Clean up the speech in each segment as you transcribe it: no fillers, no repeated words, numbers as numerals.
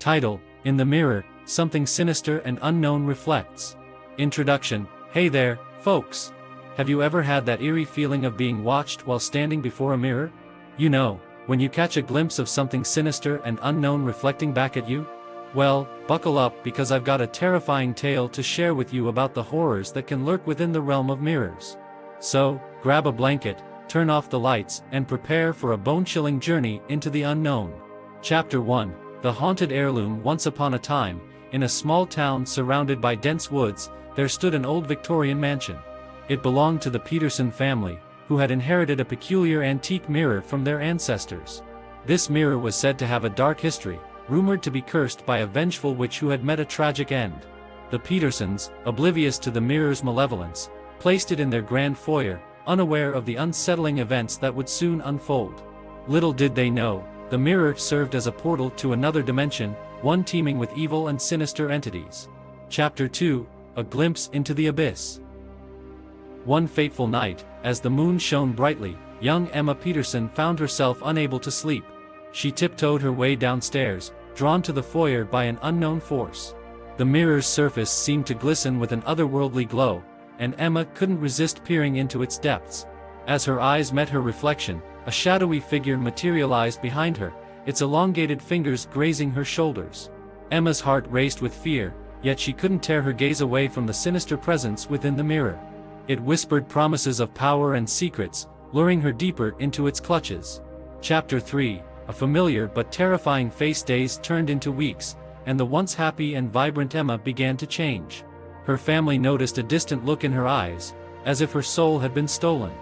Title: In the Mirror, Something Sinister and Unknown Reflects. Introduction: Hey there, folks! Have you ever had that eerie feeling of being watched while standing before a mirror? You know, when you catch a glimpse of something sinister and unknown reflecting back at you? Well, buckle up because I've got a terrifying tale to share with you about the horrors that can lurk within the realm of mirrors. So, grab a blanket, turn off the lights, and prepare for a bone-chilling journey into the unknown. Chapter 1: The Haunted Heirloom. Once upon a time, in a small town surrounded by dense woods, there stood an old Victorian mansion. It belonged to the Peterson family, who had inherited a peculiar antique mirror from their ancestors. This mirror was said to have a dark history, rumored to be cursed by a vengeful witch who had met a tragic end. The Petersons, oblivious to the mirror's malevolence, placed it in their grand foyer, unaware of the unsettling events that would soon unfold. Little did they know, the mirror served as a portal to another dimension, one teeming with evil and sinister entities. Chapter 2: A Glimpse into the Abyss. One fateful night, as the moon shone brightly, young Emma Peterson found herself unable to sleep. She tiptoed her way downstairs, drawn to the foyer by an unknown force. The mirror's surface seemed to glisten with an otherworldly glow, and Emma couldn't resist peering into its depths. As her eyes met her reflection, a shadowy figure materialized behind her, its elongated fingers grazing her shoulders. Emma's heart raced with fear, yet she couldn't tear her gaze away from the sinister presence within the mirror. It whispered promises of power and secrets, luring her deeper into its clutches. Chapter 3: A familiar but terrifying face. Days turned into weeks, and the once happy and vibrant Emma began to change. Her family noticed a distant look in her eyes, as if her soul had been stolen.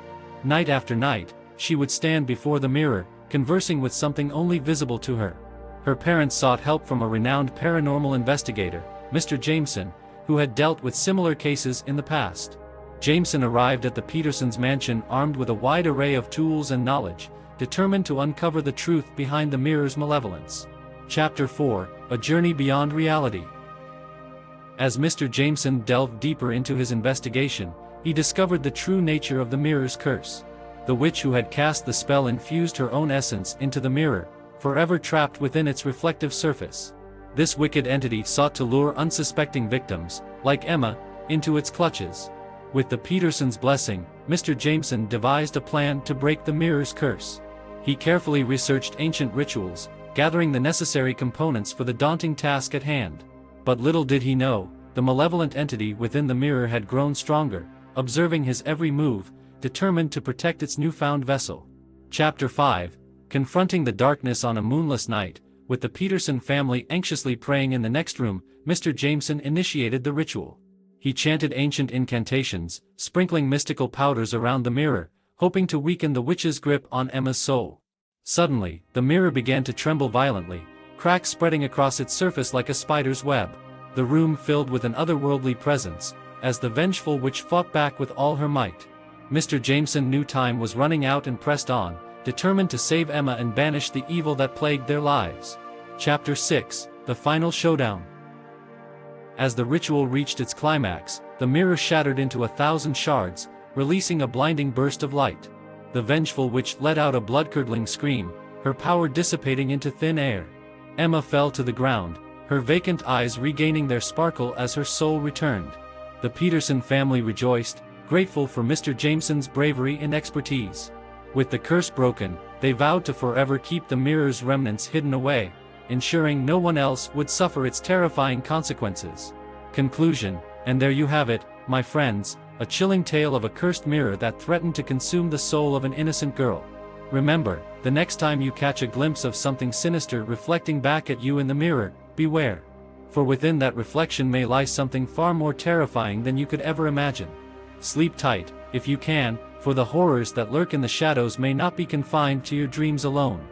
Night after night, she would stand before the mirror, conversing with something only visible to her. Her parents sought help from a renowned paranormal investigator, Mr. Jameson, who had dealt with similar cases in the past. Jameson arrived at the Petersons' mansion armed with a wide array of tools and knowledge, determined to uncover the truth behind the mirror's malevolence. Chapter 4: A Journey Beyond Reality. As Mr. Jameson delved deeper into his investigation, he discovered the true nature of the mirror's curse. The witch who had cast the spell infused her own essence into the mirror, forever trapped within its reflective surface. This wicked entity sought to lure unsuspecting victims, like Emma, into its clutches. With the Petersons' blessing, Mr. Jameson devised a plan to break the mirror's curse. He carefully researched ancient rituals, gathering the necessary components for the daunting task at hand. But little did he know, the malevolent entity within the mirror had grown stronger, observing his every move, determined to protect its newfound vessel. Chapter 5: Confronting the Darkness. On a moonless night, with the Peterson family anxiously praying in the next room, Mr. Jameson initiated the ritual. He chanted ancient incantations, sprinkling mystical powders around the mirror, hoping to weaken the witch's grip on Emma's soul. Suddenly, the mirror began to tremble violently, cracks spreading across its surface like a spider's web. The room filled with an otherworldly presence, as the vengeful witch fought back with all her might. Mr. Jameson knew time was running out and pressed on, determined to save Emma and banish the evil that plagued their lives. Chapter 6: The Final Showdown. As the ritual reached its climax, the mirror shattered into 1,000 shards, releasing a blinding burst of light. The vengeful witch let out a blood-curdling scream, her power dissipating into thin air. Emma fell to the ground, her vacant eyes regaining their sparkle as her soul returned. The Peterson family rejoiced, grateful for Mr. Jameson's bravery and expertise. With the curse broken, they vowed to forever keep the mirror's remnants hidden away, ensuring no one else would suffer its terrifying consequences. Conclusion: And there you have it, my friends, a chilling tale of a cursed mirror that threatened to consume the soul of an innocent girl. Remember, the next time you catch a glimpse of something sinister reflecting back at you in the mirror, beware. For within that reflection may lie something far more terrifying than you could ever imagine. Sleep tight, if you can, for the horrors that lurk in the shadows may not be confined to your dreams alone.